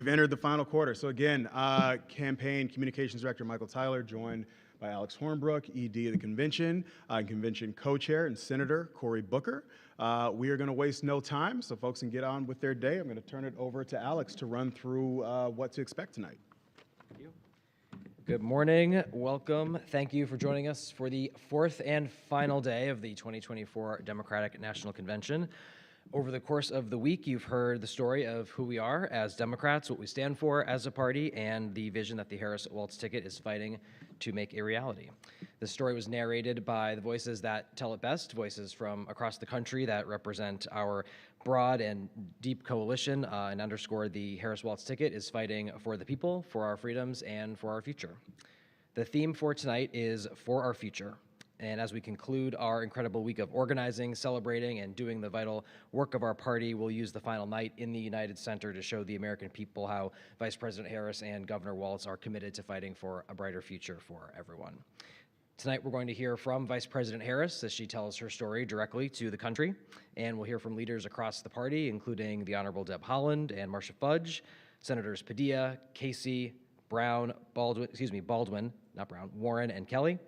We've entered the final quarter. So again, Campaign Communications Director Michael Tyler, joined by Alex Hornbrook, ED of the convention, convention co-chair and Senator Cory Booker. We are going to waste no time, so folks can get on with their day. I'm going to turn it over to Alex to run through what to expect tonight. Thank you. Good morning, welcome. Thank you for joining us for the fourth and final day of the 2024 Democratic National Convention. Over the course of the week, you've heard the story of who we are as Democrats, what we stand for as a party, and the vision that the Harris-Walz ticket is fighting to make a reality. This story was narrated by the voices that tell it best, voices from across the country that represent our broad and deep coalition and underscore the Harris-Walz ticket is fighting for the people, for our freedoms, and for our future. The theme for tonight is For Our Future. And as we conclude our incredible week of organizing, celebrating, and doing the vital work of our party, we'll use the final night in the United Center to show the American people how Vice President Harris and Governor Walz are committed to fighting for a brighter future for everyone. Tonight, we're going to hear from Vice President Harris as she tells her story directly to the country, and we'll hear from leaders across the party, including the Honorable Deb Haaland and Marcia Fudge, Senators Padilla, Casey, Brown, Baldwin, not Brown, Warren, and Kelly,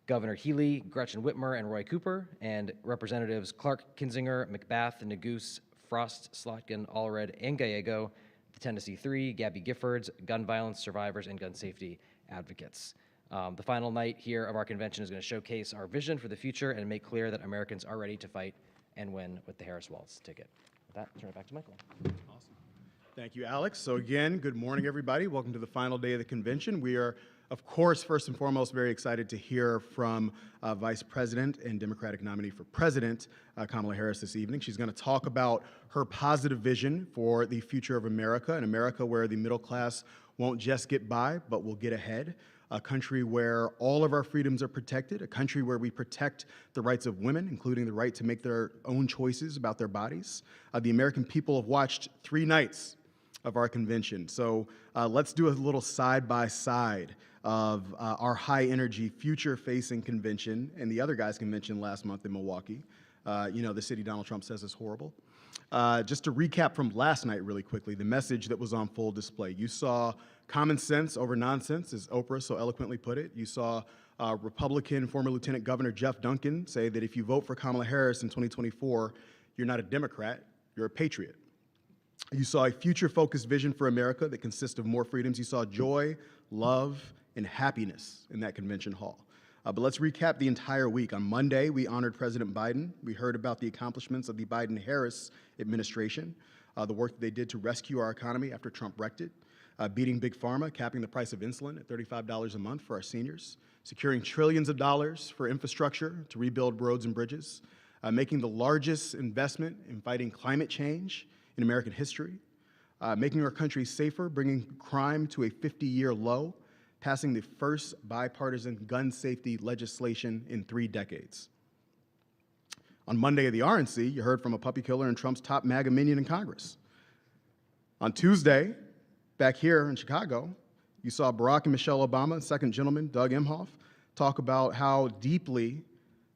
Governor Healy, Gretchen Whitmer, and Roy Cooper, and Representatives Clark, Kinzinger, McBath, Neguse, Frost, Slotkin, Allred, and Gallego, the Tennessee Three, Gabby Giffords, gun violence survivors, and gun safety advocates. The final night here of our convention is going to showcase our vision for the future and make clear that Americans are ready to fight and win with the Harris-Walz ticket. With that, I'll turn it back to Michael. Awesome. Thank you, Alex. So again, good morning, everybody. Welcome to the final day of the convention. We are, of course, first and foremost, very excited to hear from Vice President and Democratic nominee for President, Kamala Harris, this evening. She's going to talk about her positive vision for the future of America, an America where the middle class won't just get by, but will get ahead, a country where all of our freedoms are protected, a country where we protect the rights of women, including the right to make their own choices about their bodies. The American people have watched 3 nights of our convention. So let's do a little side-by-side of our high-energy, future-facing convention and the other guys' convention last month in Milwaukee. The city Donald Trump says is horrible. Just to recap from last night really quickly, the message that was on full display. You saw common sense over nonsense, as Oprah so eloquently put it. You saw Republican former Lieutenant Governor Jeff Duncan say that if you vote for Kamala Harris in 2024, you're not a Democrat, you're a patriot. You saw a future-focused vision for America that consists of more freedoms. You saw joy, love, and happiness in that convention hall. But let's recap the entire week. On Monday, we honored President Biden. We heard about the accomplishments of the Biden-Harris administration, the work that they did to rescue our economy after Trump wrecked it, beating Big Pharma, capping the price of insulin at $35 a month for our seniors, securing trillions of dollars for infrastructure to rebuild roads and bridges, making the largest investment in fighting climate change in American history, making our country safer, bringing crime to a 50-year low, passing the first bipartisan gun safety legislation in 3 decades. On Monday at the RNC, you heard from a puppy killer and Trump's top MAGA minion in Congress. On Tuesday, back here in Chicago, you saw Barack and Michelle Obama and second gentleman Doug Emhoff talk about how deeply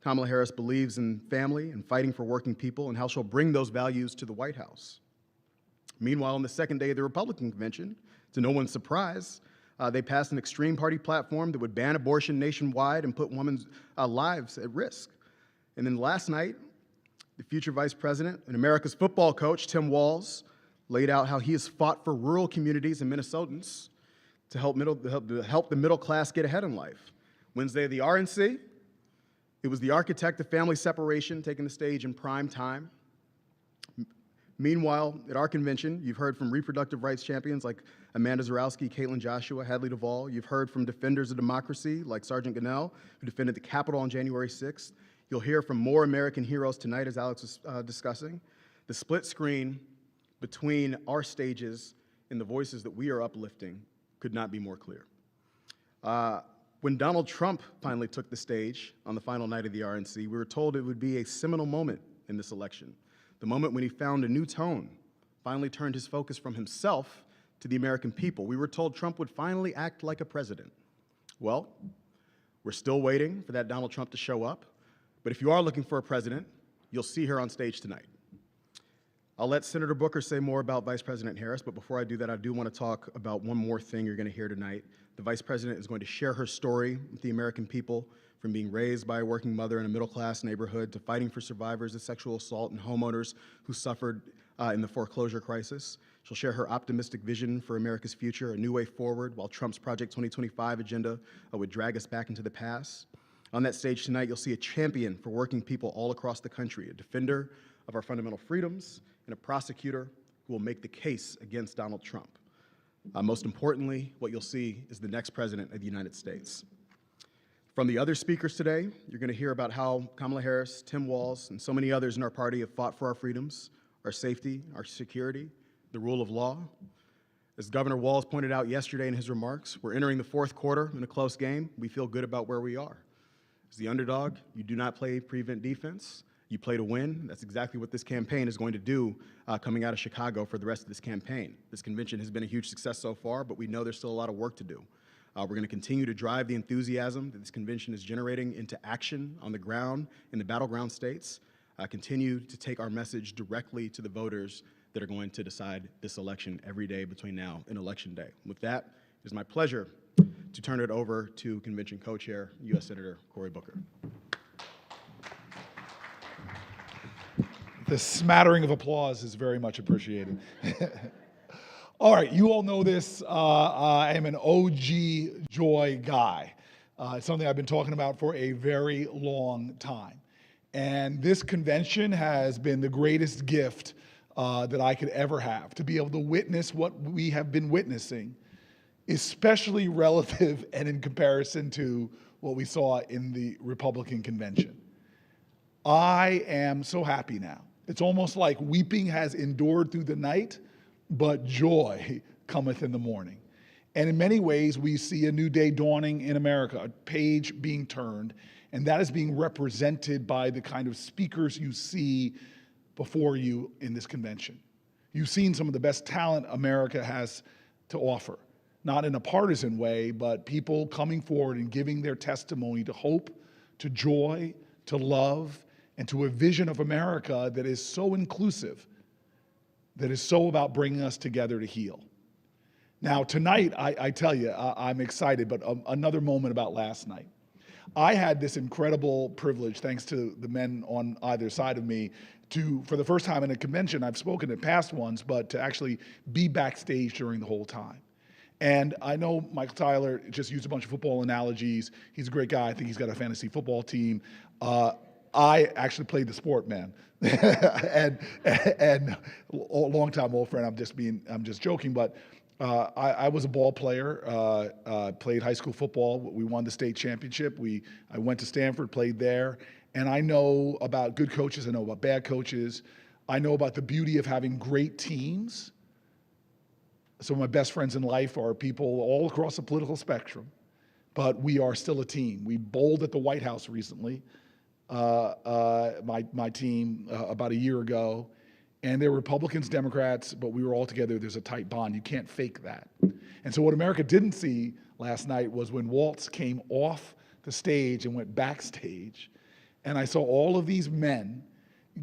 Kamala Harris believes in family and fighting for working people and how she'll bring those values to the White House. Meanwhile, on the second day of the Republican convention, to no one's surprise, they passed an extreme party platform that would ban abortion nationwide and put women's lives at risk. And then last night, the future vice president and America's football coach, Tim Walz, laid out how he has fought for rural communities and Minnesotans to help the middle class get ahead in life. Wednesday at the RNC, it was the architect of family separation taking the stage in prime time. Meanwhile, at our convention, you've heard from reproductive rights champions like Amanda Zarowski, Caitlin Joshua, Hadley Duvall. You've heard from defenders of democracy like Sergeant Gonell, who defended the Capitol on January 6th. You'll hear from more American heroes tonight, as Alex was discussing. The split screen between our stages and the voices that we are uplifting could not be more clear. When Donald Trump finally took the stage on the final night of the RNC, we were told it would be a seminal moment in this election. The moment when he found a new tone, finally turned his focus from himself to the American people. We were told Trump would finally act like a president. Well, we're still waiting for that Donald Trump to show up. But if you are looking for a president, you'll see her on stage tonight. I'll let Senator Booker say more about Vice President Harris, but before I do that, I do want to talk about one more thing you're going to hear tonight. The Vice President is going to share her story with the American people, from being raised by a working mother in a middle-class neighborhood to fighting for survivors of sexual assault and homeowners who suffered in the foreclosure crisis. She'll share her optimistic vision for America's future, a new way forward, while Trump's Project 2025 agenda would drag us back into the past. On that stage tonight, you'll see a champion for working people all across the country, a defender of our fundamental freedoms, and a prosecutor who will make the case against Donald Trump. Most importantly, what you'll see is the next president of the United States. From the other speakers today, you're going to hear about how Kamala Harris, Tim Walz, and so many others in our party have fought for our freedoms, our safety, our security, the rule of law. As Governor Walz pointed out yesterday in his remarks, we're entering the fourth quarter in a close game. We feel good about where we are. As the underdog, you do not play prevent defense. You play to win. That's exactly what this campaign is going to do coming out of Chicago for the rest of this campaign. This convention has been a huge success so far, but we know there's still a lot of work to do. We're going to continue to drive the enthusiasm that this convention is generating into action on the ground in the battleground states, continue to take our message directly to the voters that are going to decide this election every day between now and Election Day. With that, it is my pleasure to turn it over to Convention Co-Chair, U.S. Senator Cory Booker. The smattering of applause is very much appreciated. All right, you all know this. I am an OG Joy guy. It's something I've been talking about for a very long time. And this convention has been the greatest gift that I could ever have, to be able to witness what we have been witnessing, especially relative and in comparison to what we saw in the Republican convention. I am so happy now. It's almost like weeping has endured through the night, but joy cometh in the morning. And in many ways, we see a new day dawning in America, a page being turned, and that is being represented by the kind of speakers you see before you in this convention. You've seen some of the best talent America has to offer, not in a partisan way, but people coming forward and giving their testimony to hope, to joy, to love, and to a vision of America that is so inclusive, that is so about bringing us together to heal. Now, tonight, I tell you, I'm excited, but another moment about last night. I had this incredible privilege, thanks to the men on either side of me, to, for the first time in a convention, I've spoken at past ones, but to actually be backstage during the whole time. And I know Michael Tyler just used a bunch of football analogies. He's a great guy. I think he's got a fantasy football team. I actually played the sport, man, and a long-time old friend. I'm just joking, but I was a ball player. Played high school football. We won the state championship. I went to Stanford, played there, and I know about good coaches. I know about bad coaches. I know about the beauty of having great teams. Some of my best friends in life are people all across the political spectrum, but we are still a team. We bowled at the White House recently. My team about a year ago, and there were Republicans, Democrats, but we were all together. There's a tight bond. You can't fake that. And so what America didn't see last night was when Waltz came off the stage and went backstage, and I saw all of these men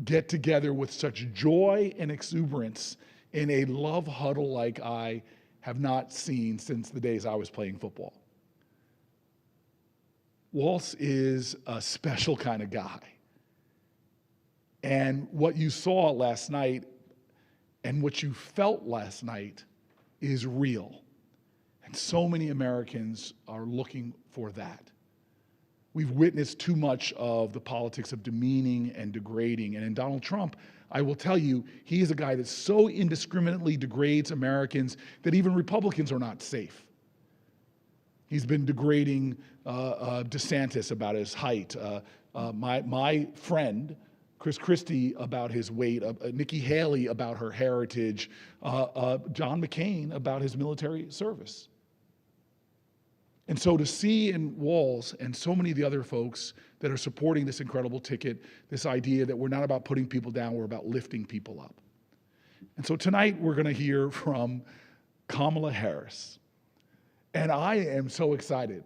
get together with such joy and exuberance in a love huddle like I have not seen since the days I was playing football. Waltz is a special kind of guy. And what you saw last night and what you felt last night is real. And so many Americans are looking for that. We've witnessed too much of the politics of demeaning and degrading. And in Donald Trump, I will tell you, he is a guy that so indiscriminately degrades Americans that even Republicans are not safe. He's been degrading DeSantis about his height, my friend, Chris Christie, about his weight, Nikki Haley about her heritage, John McCain about his military service. And so to see in Walz and so many of the other folks that are supporting this incredible ticket, this idea that we're not about putting people down, we're about lifting people up. And so tonight we're going to hear from Kamala Harris. And I am so excited.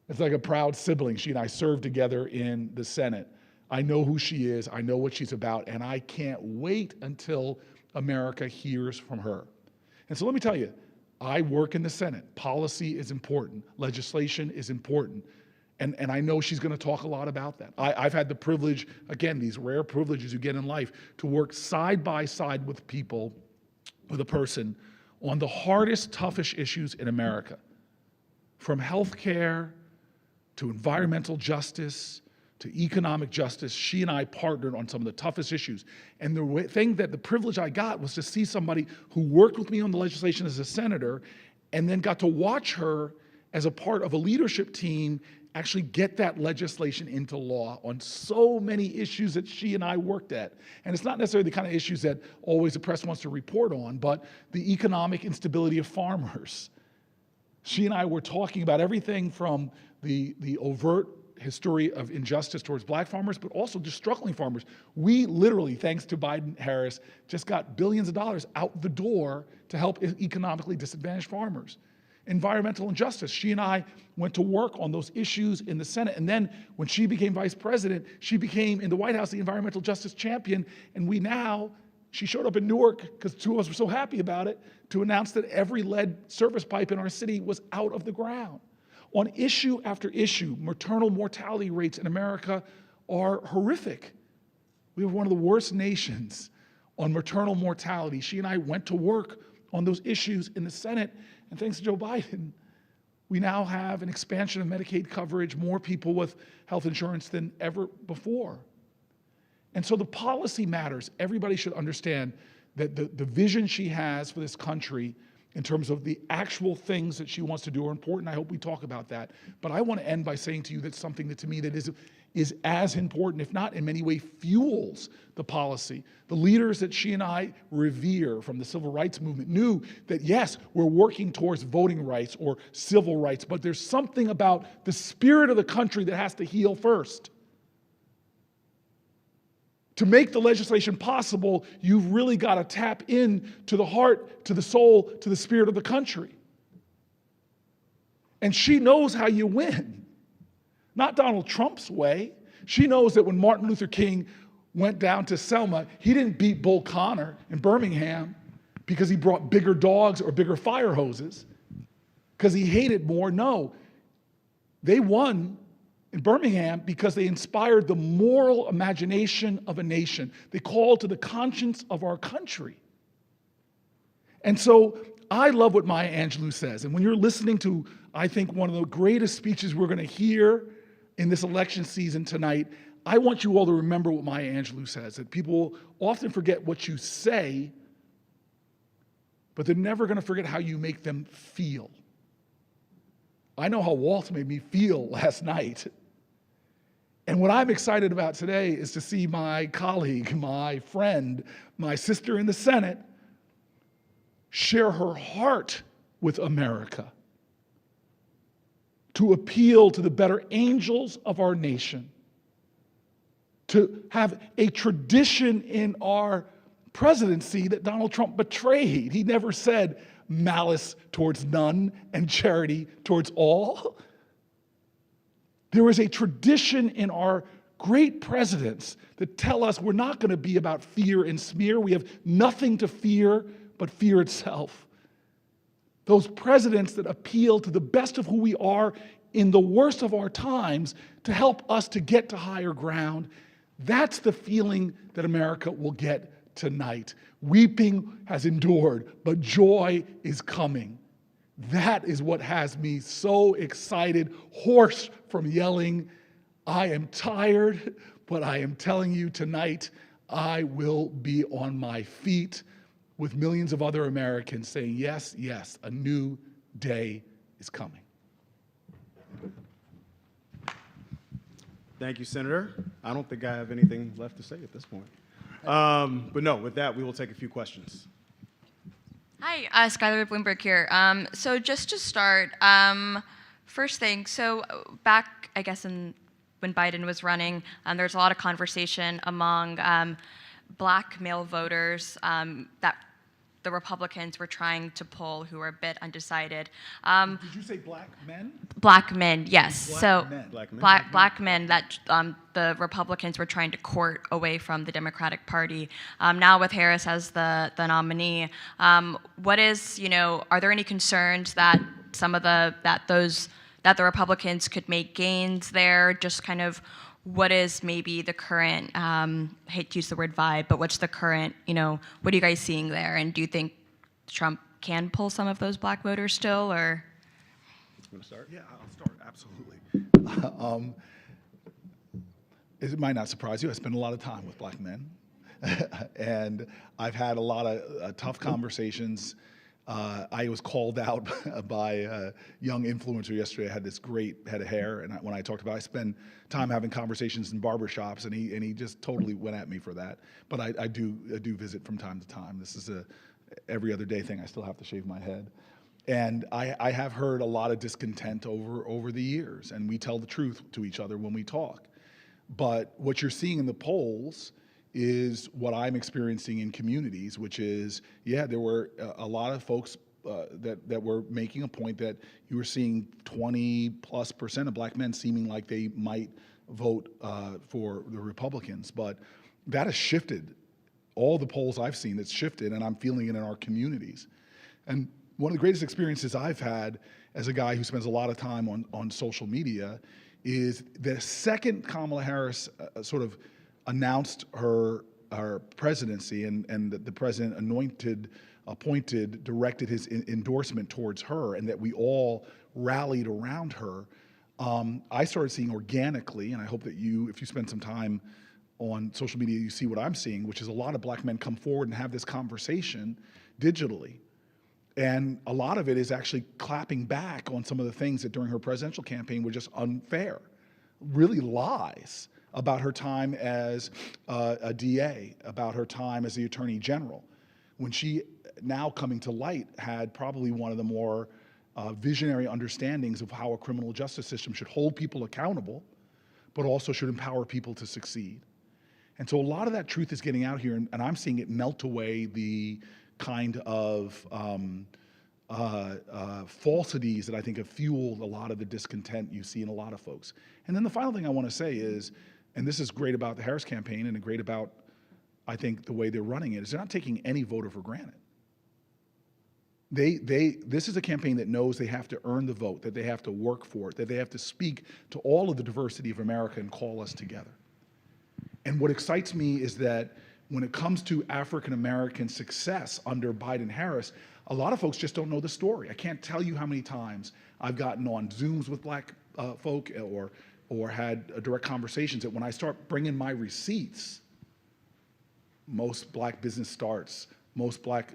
It's like a proud sibling. She and I served together in the Senate. I know who she is, I know what she's about, and I can't wait until America hears from her. And so let me tell you, I work in the Senate. Policy is important, legislation is important. And I know she's going to talk a lot about that. I've had the privilege, again, these rare privileges you get in life, to work side by side with people, with a person, on the hardest, toughest issues in America. From healthcare to environmental justice to economic justice, she and I partnered on some of the toughest issues. And the privilege I got was to see somebody who worked with me on the legislation as a senator and then got to watch her as a part of a leadership team actually get that legislation into law on so many issues that she and I worked at. And it's not necessarily the kind of issues that always the press wants to report on, but the economic instability of farmers. She and I were talking about everything from the overt history of injustice towards black farmers, but also just struggling farmers. We literally, thanks to Biden-Harris, just got billions of dollars out the door to help economically disadvantaged farmers. Environmental injustice. She and I went to work on those issues in the Senate. And then when she became vice president, she became, in the White House, the environmental justice champion. And she showed up in Newark, because two of us were so happy about it, to announce that every lead service pipe in our city was out of the ground. On issue after issue, maternal mortality rates in America are horrific. We have one of the worst nations on maternal mortality. She and I went to work on those issues in the Senate. And thanks to Joe Biden, we now have an expansion of Medicaid coverage, more people with health insurance than ever before. And so the policy matters. Everybody should understand that the vision she has for this country in terms of the actual things that she wants to do are important. I hope we talk about that. But I want to end by saying to you that something that to me that is as important, if not in many ways fuels the policy. The leaders that she and I revere from the civil rights movement knew that, yes, we're working towards voting rights or civil rights, but there's something about the spirit of the country that has to heal first. To make the legislation possible, you've really got to tap in to the heart, to the soul, to the spirit of the country. And she knows how you win. Not Donald Trump's way. She knows that when Martin Luther King went down to Selma, he didn't beat Bull Connor in Birmingham because he brought bigger dogs or bigger fire hoses, because he hated more. No, they won in Birmingham because they inspired the moral imagination of a nation. They called to the conscience of our country. And so I love what Maya Angelou says. And when you're listening to, I think, one of the greatest speeches we're going to hear in this election season tonight, I want you all to remember what Maya Angelou says, that people often forget what you say, but they're never going to forget how you make them feel. I know how Walt made me feel last night. And what I'm excited about today is to see my colleague, my friend, my sister in the Senate share her heart with America, to appeal to the better angels of our nation, to have a tradition in our presidency that Donald Trump betrayed. He never said malice towards none and charity towards all. There is a tradition in our great presidents that tell us we're not going to be about fear and smear. We have nothing to fear but fear itself. Those presidents that appeal to the best of who we are in the worst of our times to help us to get to higher ground. That's the feeling that America will get tonight. Weeping has endured, but joy is coming. That is what has me so excited, hoarse from yelling. I am tired, but I am telling you tonight, I will be on my feet with millions of other Americans saying, yes, yes, a new day is coming. Thank you, Senator. I don't think I have anything left to say at this point. But no, with that, we will take a few questions. Hi, Skylar Bloomberg here. So just to start, first thing, so back, I guess, when Biden was running, there's a lot of conversation among black male voters that the Republicans were trying to pull who were a bit undecided. Did you say black men? Black men, yes. Black men. Black men. Black men that the Republicans were trying to court away from the Democratic Party. Now with Harris as the nominee, what is, are there any concerns that some of that the Republicans could make gains there? Just kind of what is maybe the current, hate to use the word vibe, but what's the current, what are you guys seeing there? And do you think Trump can pull some of those black voters still, or? Want to start? Yeah, I'll start, absolutely. It might not surprise you, I spend a lot of time with black men. And I've had a lot of tough conversations. I was called out by a young influencer yesterday. I had this great head of hair, and when I talked about it, I spend time having conversations in barbershops, and he just totally went at me for that. But I do visit from time to time. This is a every other day thing. I still have to shave my head. And I have heard a lot of discontent over the years, and we tell the truth to each other when we talk. But what you're seeing in the polls is what I'm experiencing in communities, which is, yeah, there were a lot of folks that were making a point that you were seeing 20+% of black men seeming like they might vote for the Republicans. But that has shifted. All the polls I've seen, it's shifted, and I'm feeling it in our communities. And one of the greatest experiences I've had as a guy who spends a lot of time on social media is the second Kamala Harris sort of announced her presidency and the president appointed, directed his endorsement towards her, and that we all rallied around her. I started seeing organically, and I hope that if you spend some time on social media, you see what I'm seeing, which is a lot of black men come forward and have this conversation digitally. And a lot of it is actually clapping back on some of the things that during her presidential campaign were just unfair, really lies about her time as a DA, about her time as the Attorney General, when she, now coming to light, had probably one of the more visionary understandings of how a criminal justice system should hold people accountable, but also should empower people to succeed. And so a lot of that truth is getting out here, and I'm seeing it melt away the kind of falsities that I think have fueled a lot of the discontent you see in a lot of folks. And then the final thing I want to say is, and this is great about the Harris campaign and great about, I think, the way they're running it, is they're not taking any voter for granted. This is a campaign that knows they have to earn the vote, that they have to work for it, that they have to speak to all of the diversity of America and call us together. And what excites me is that when it comes to African-American success under Biden-Harris, a lot of folks just don't know the story. I can't tell you how many times I've gotten on Zooms with black folk or had direct conversations that when I start bringing my receipts, most black business starts, most black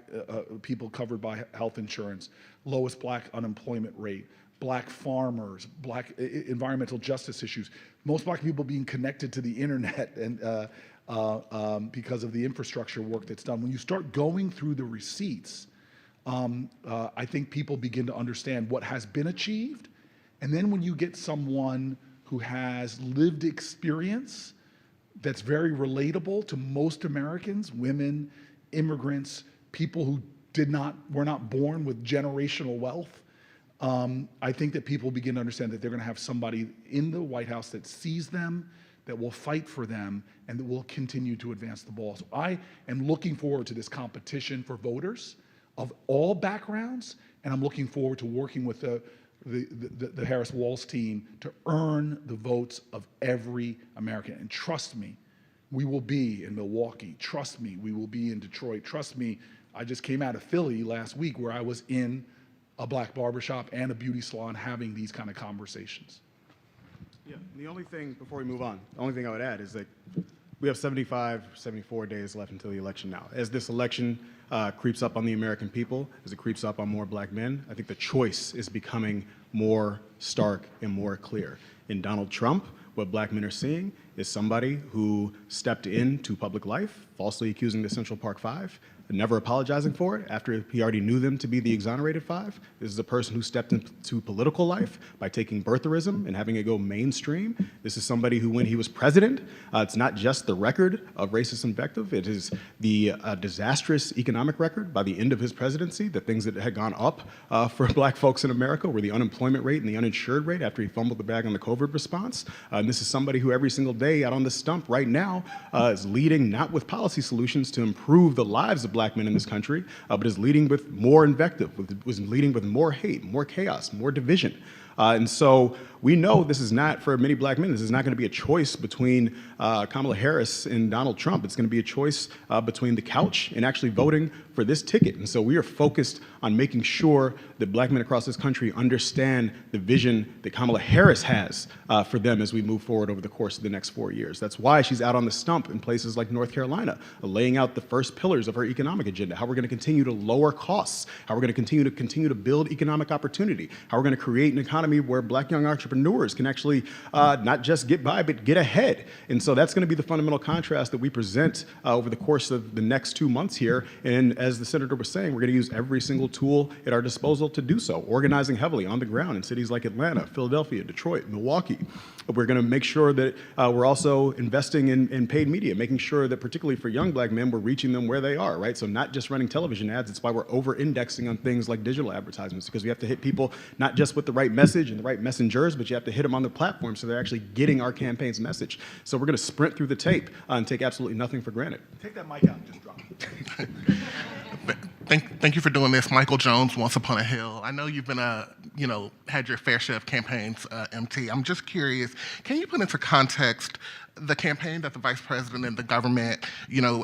people covered by health insurance, lowest black unemployment rate, black farmers, black environmental justice issues, most black people being connected to the internet and because of the infrastructure work that's done. When you start going through the receipts, I think people begin to understand what has been achieved. And then when you get someone who has lived experience that's very relatable to most Americans, women, immigrants, people who were not born with generational wealth, I think that people begin to understand that they're going to have somebody in the White House that sees them, that will fight for them, and that will continue to advance the ball. So I am looking forward to this competition for voters of all backgrounds, and I'm looking forward to working with the Harris-Walz team to earn the votes of every American. And trust me, we will be in Milwaukee. Trust me, we will be in Detroit. Trust me, I just came out of Philly last week where I was in a black barbershop and a beauty salon having these kind of conversations. Yeah, the only thing, before we move on, the only thing I would add is that we have 75, 74 days left until the election now. As this election creeps up on the American people, as it creeps up on more black men, I think the choice is becoming more stark and more clear. In Donald Trump, what black men are seeing, is somebody who stepped into public life, falsely accusing the Central Park Five, never apologizing for it after he already knew them to be the exonerated five. This is a person who stepped into political life by taking birtherism and having it go mainstream. This is somebody who, when he was president, it's not just the record of racist invective, it is the disastrous economic record by the end of his presidency. The things that had gone up for black folks in America were the unemployment rate and the uninsured rate after he fumbled the bag on the COVID response. And this is somebody who every single day out on the stump right now is leading not with policy solutions to improve the lives of black men in this country, but is leading with more invective, was leading with more hate, more chaos, more division. And so we know this is not, for many black men, this is not going to be a choice between Kamala Harris and Donald Trump. It's going to be a choice between the couch and actually voting for this ticket. And so we are focused on making sure that black men across this country understand the vision that Kamala Harris has for them as we move forward over the course of the next 4 years. That's why she's out on the stump in places like North Carolina, laying out the first pillars of her economic agenda, how we're going to continue to lower costs, how we're going to continue to build economic opportunity, how we're going to create an economy where black young entrepreneurs can actually not just get by, but get ahead. And so that's going to be the fundamental contrast that we present over the course of the next 2 months here. And as the senator was saying, we're going to use every single tool at our disposal to do so, organizing heavily on the ground in cities like Atlanta, Philadelphia, Detroit, Milwaukee. We're going to make sure that we're also investing in paid media, making sure that particularly for young black men, we're reaching them where they are, right? So not just running television ads, it's why we're over-indexing on things like digital advertisements, because we have to hit people not just with the right message and the right messengers, but you have to hit them on the platform so they're actually getting our campaign's message. So we're going to sprint through the tape and take absolutely nothing for granted. Take that mic out and just drop it. Thank you for doing this. Michael Jones, Once Upon a Hill. I know you've been had your fair share of campaigns, MT. I'm just curious, can you put into context the campaign that the vice president and the government,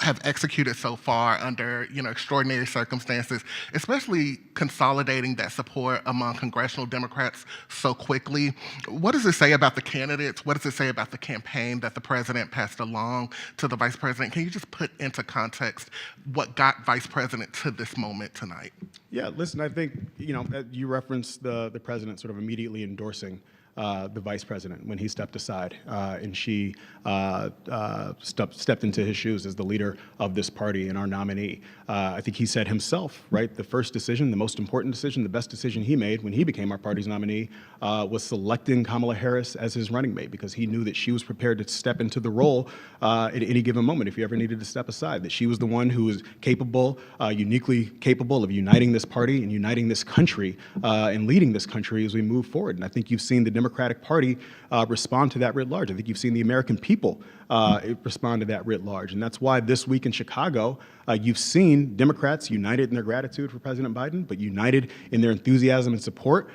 have executed so far under, extraordinary circumstances, especially consolidating that support among congressional Democrats so quickly? What does it say about the candidates? What does it say about the campaign that the president passed along to the vice president? Can you just put into context what got vice president to this moment tonight? Yeah, listen, I think, you referenced the president sort of immediately endorsing the vice president when he stepped aside and she stepped into his shoes as the leader of this party and our nominee. I think he said himself, right, the first decision, the most important decision, the best decision he made when he became our party's nominee was selecting Kamala Harris as his running mate, because he knew that she was prepared to step into the role at any given moment if he ever needed to step aside, that she was the one who was capable, uniquely capable of uniting this party and uniting this country and leading this country as we move forward. And I think you've seen the Democratic Party respond to that writ large. I think you've seen the American people respond to that writ large. And that's why this week in Chicago, you've seen Democrats united in their gratitude for President Biden, but united in their enthusiasm and support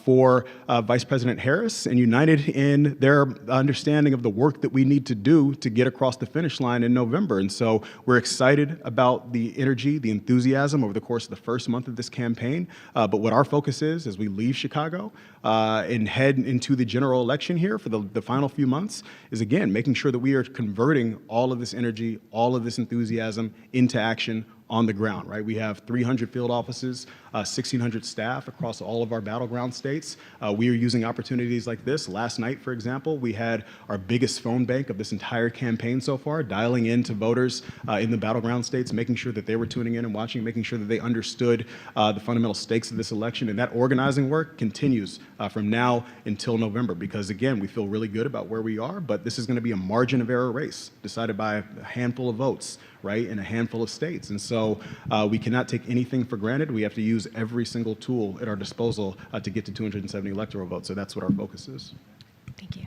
for Vice President Harris, and united in their understanding of the work that we need to do to get across the finish line in November. And so we're excited about the energy, the enthusiasm over the course of the first month of this campaign. But what our focus is as we leave Chicago and head into the general election here for the final few months is, again, making sure that we are converting all of this energy, all of this enthusiasm into action on the ground, right? We have 300 field offices, 1,600 staff across all of our battleground states. We are using opportunities like this. Last night, for example, we had our biggest phone bank of this entire campaign so far, dialing in to voters in the battleground states, making sure that they were tuning in and watching, making sure that they understood the fundamental stakes of this election. And that organizing work continues from now until November, because again, we feel really good about where we are, but this is going to be a margin of error race decided by a handful of votes, right, in a handful of states. And so we cannot take anything for granted. We have to use every single tool at our disposal to get to 270 electoral votes. So that's what our focus is. Thank you.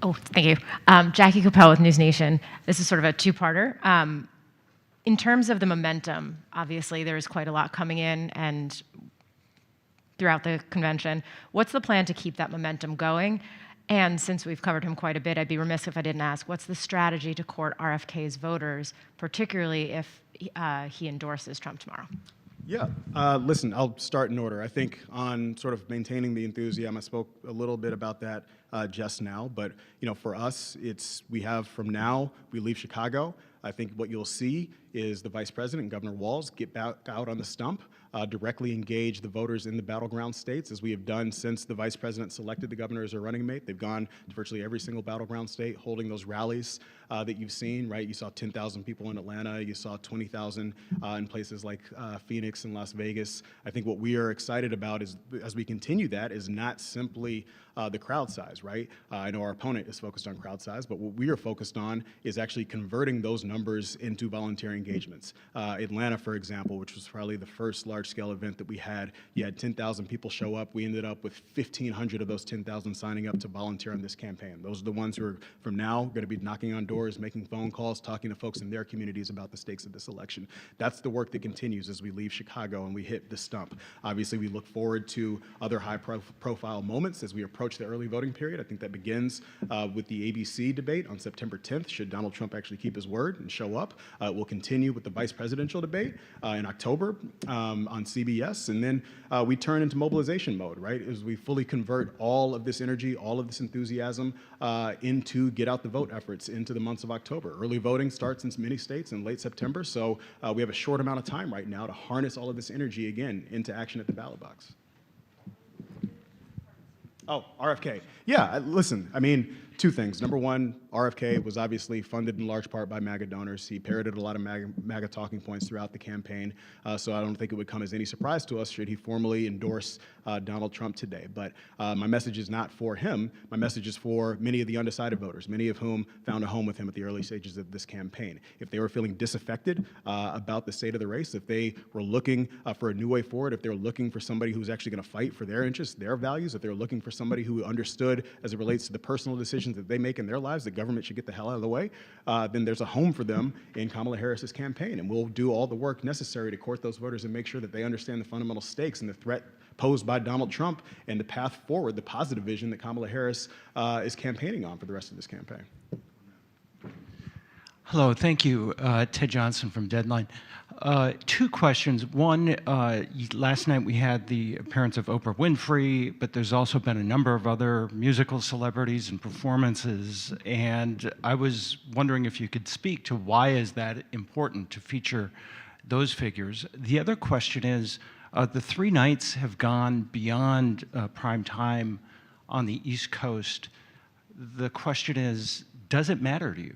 Oh, thank you. Jackie Coppell with News Nation. This is sort of a two-parter. In terms of the momentum, obviously there is quite a lot coming in and throughout the convention. What's the plan to keep that momentum going? And since we've covered him quite a bit, I'd be remiss if I didn't ask, what's the strategy to court RFK's voters, particularly if he endorses Trump tomorrow? Yeah, listen, I'll start in order. I think on sort of maintaining the enthusiasm, I spoke a little bit about that just now, but for us, we have from now, we leave Chicago. I think what you'll see is the Vice President, Governor Walz, get back out on the stump, directly engage the voters in the battleground states, as we have done since the vice president selected the governor as a running mate. They've gone to virtually every single battleground state, holding those rallies that you've seen, right? You saw 10,000 people in Atlanta. You saw 20,000 in places like Phoenix and Las Vegas. I think what we are excited about is, as we continue that, is not simply the crowd size, right? I know our opponent is focused on crowd size, but what we are focused on is actually converting those numbers into volunteer engagements. Atlanta, for example, which was probably the first large-scale event that we had, you had 10,000 people show up. We ended up with 1,500 of those 10,000 signing up to volunteer on this campaign. Those are the ones who are, from now, going to be knocking on doors, making phone calls, talking to folks in their communities about the stakes of this election. That's the work that continues as we leave Chicago and we hit the stump. Obviously, we look forward to other high-profile moments as we approach the early voting period. I think that begins with the ABC debate on September 10th, should Donald Trump actually keep his word and show up. We'll continue with the vice presidential debate in October on CBS, and then we turn into mobilization mode, right, as we fully convert all of this energy, all of this enthusiasm into get out the vote efforts into the months of October. Early voting starts in many states in late September, so we have a short amount of time right now to harness all of this energy again into action at the ballot box. Oh, RFK. Yeah, listen, I mean, two things. Number one, RFK was obviously funded in large part by MAGA donors. He parroted a lot of MAGA talking points throughout the campaign, so I don't think it would come as any surprise to us should he formally endorse Donald Trump today. But my message is not for him. My message is for many of the undecided voters, many of whom found a home with him at the early stages of this campaign. If they were feeling disaffected about the state of the race, if they were looking for a new way forward, if they were looking for somebody who's actually going to fight for their interests, their values, if they were looking for somebody who understood as it relates to the personal decisions that they make in their lives, that government should get the hell out of the way, then there's a home for them in Kamala Harris's campaign. And we'll do all the work necessary to court those voters and make sure that they understand the fundamental stakes and the threat posed by Donald Trump and the path forward, the positive vision that Kamala Harris is campaigning on for the rest of this campaign. Hello, thank you. Ted Johnson from Deadline. Two questions. One, last night we had the appearance of Oprah Winfrey, but there's also been a number of other musical celebrities and performances, and I was wondering if you could speak to why is that important to feature those figures. The other question is, the three nights have gone beyond prime time on the East Coast. The question is, does it matter to you?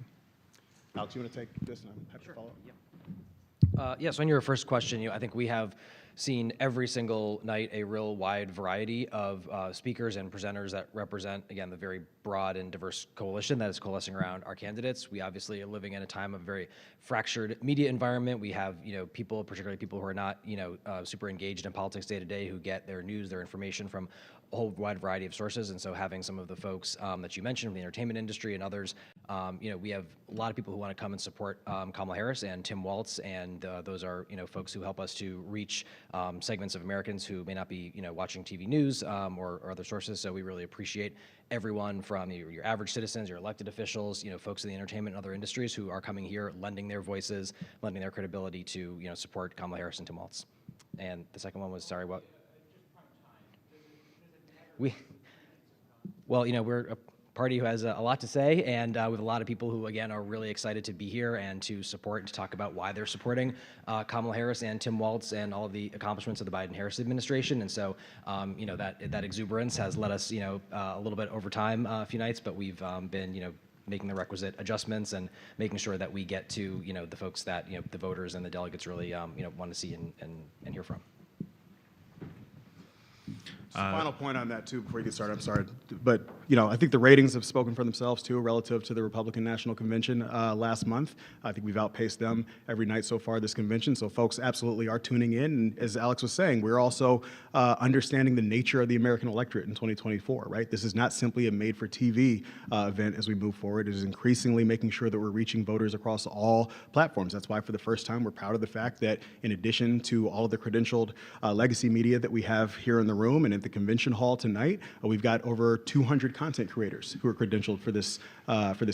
Alex, you want to take this and I'm happy to follow up? Yes, on your first question, I think we have seen every single night a real wide variety of speakers and presenters that represent, again, the very broad and diverse coalition that is coalescing around our candidates. We obviously are living in a time of very fractured media environment. We have, people, particularly people who are not, super engaged in politics day to day, who get their news, their information from a whole wide variety of sources. And so having some of the folks that you mentioned from the entertainment industry and others, we have a lot of people who want to come and support Kamala Harris and Tim Walz, and those are, folks who help us to reach segments of Americans who may not be, watching TV news or other sources. So we really appreciate everyone from your average citizens, your elected officials, folks in the entertainment and other industries who are coming here, lending their voices, lending their credibility to, support Kamala Harris and Tim Walz. And the second one was, sorry, what? Well, we're a party who has a lot to say, and with a lot of people who, again, are really excited to be here and to support and to talk about why they're supporting Kamala Harris and Tim Walz and all of the accomplishments of the Biden-Harris administration. And so, that exuberance has led us, a little bit over time, a few nights, but we've been, making the requisite adjustments and making sure that we get to, the folks that, the voters and the delegates really, want to see and hear from. Final point on that, too, before you get started, I'm sorry. But, I think the ratings have spoken for themselves, too, relative to the Republican National Convention last month. I think we've outpaced them every night so far this convention. So folks absolutely are tuning in. And as Alex was saying, we're also understanding the nature of the American electorate in 2024, right? This is not simply a made-for-TV event as we move forward. It is increasingly making sure that we're reaching voters across all platforms. That's why, for the first time, we're proud of the fact that in addition to all of the credentialed legacy media that we have here in the room and at the convention hall tonight, we've got over 200 content creators who are credentialed for this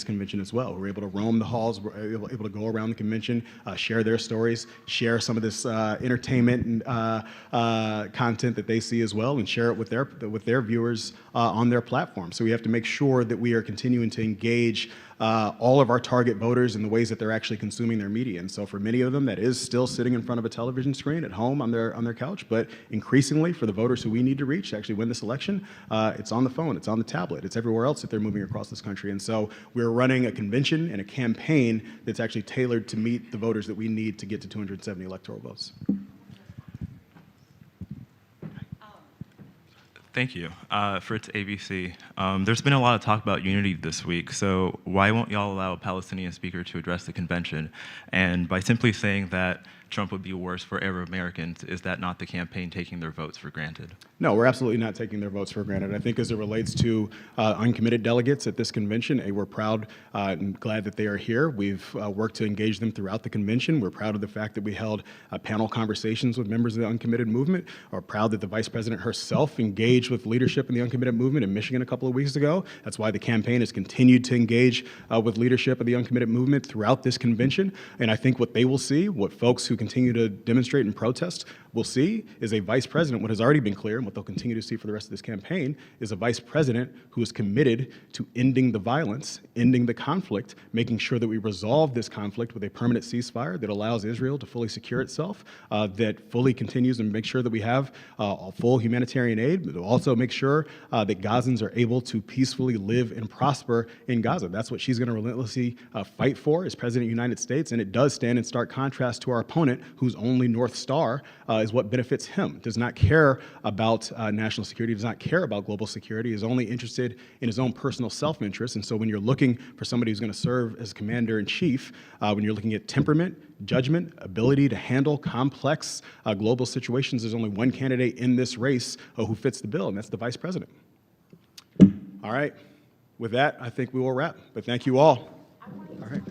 convention as well. We're able to roam the halls, we're able to go around the convention, share their stories, share some of this entertainment and content that they see as well, and share it with their viewers on their platform. So we have to make sure that we are continuing to engage all of our target voters and the ways that they're actually consuming their media. And so for many of them, that is still sitting in front of a television screen at home on their couch. But increasingly, for the voters who we need to reach to actually win this election, it's on the phone, it's on the tablet, it's everywhere else that they're moving across this country. And so we're running a convention and a campaign that's actually tailored to meet the voters that we need to get to 270 electoral votes. Thank you. Fritz, ABC. There's been a lot of talk about unity this week, so why won't y'all allow a Palestinian speaker to address the convention? And by simply saying that Trump would be worse for Arab Americans, is that not the campaign taking their votes for granted? No, we're absolutely not taking their votes for granted. I think as it relates to uncommitted delegates at this convention, we're proud and glad that they are here. We've worked to engage them throughout the convention. We're proud of the fact that we held panel conversations with members of the uncommitted movement. We're proud that the Vice President herself engaged with leadership in the uncommitted movement in Michigan a couple of weeks ago. That's why the campaign has continued to engage with leadership of the uncommitted movement throughout this convention. And I think what they will see, what folks who continue to demonstrate and protest will see, is a vice president. What has already been clear and what they'll continue to see for the rest of this campaign is a vice president who is committed to ending the violence, ending the conflict, making sure that we resolve this conflict with a permanent ceasefire that allows Israel to fully secure itself, that fully continues and make sure that we have full humanitarian aid, but also make sure that Gazans are able to peacefully live and prosper in Gaza. That's what she's going to relentlessly fight for as President of the United States, and it does stand in stark contrast to our opponent, whose only North Star is what benefits him, does not care about national security, does not care about global security, is only interested in his own personal self-interest. And so when you're looking for somebody who's going to serve as commander-in-chief, when you're looking at temperament, judgment, ability to handle complex global situations, there's only one candidate in this race who fits the bill, and that's the vice president. All right. With that, I think we will wrap. But thank you all. All right.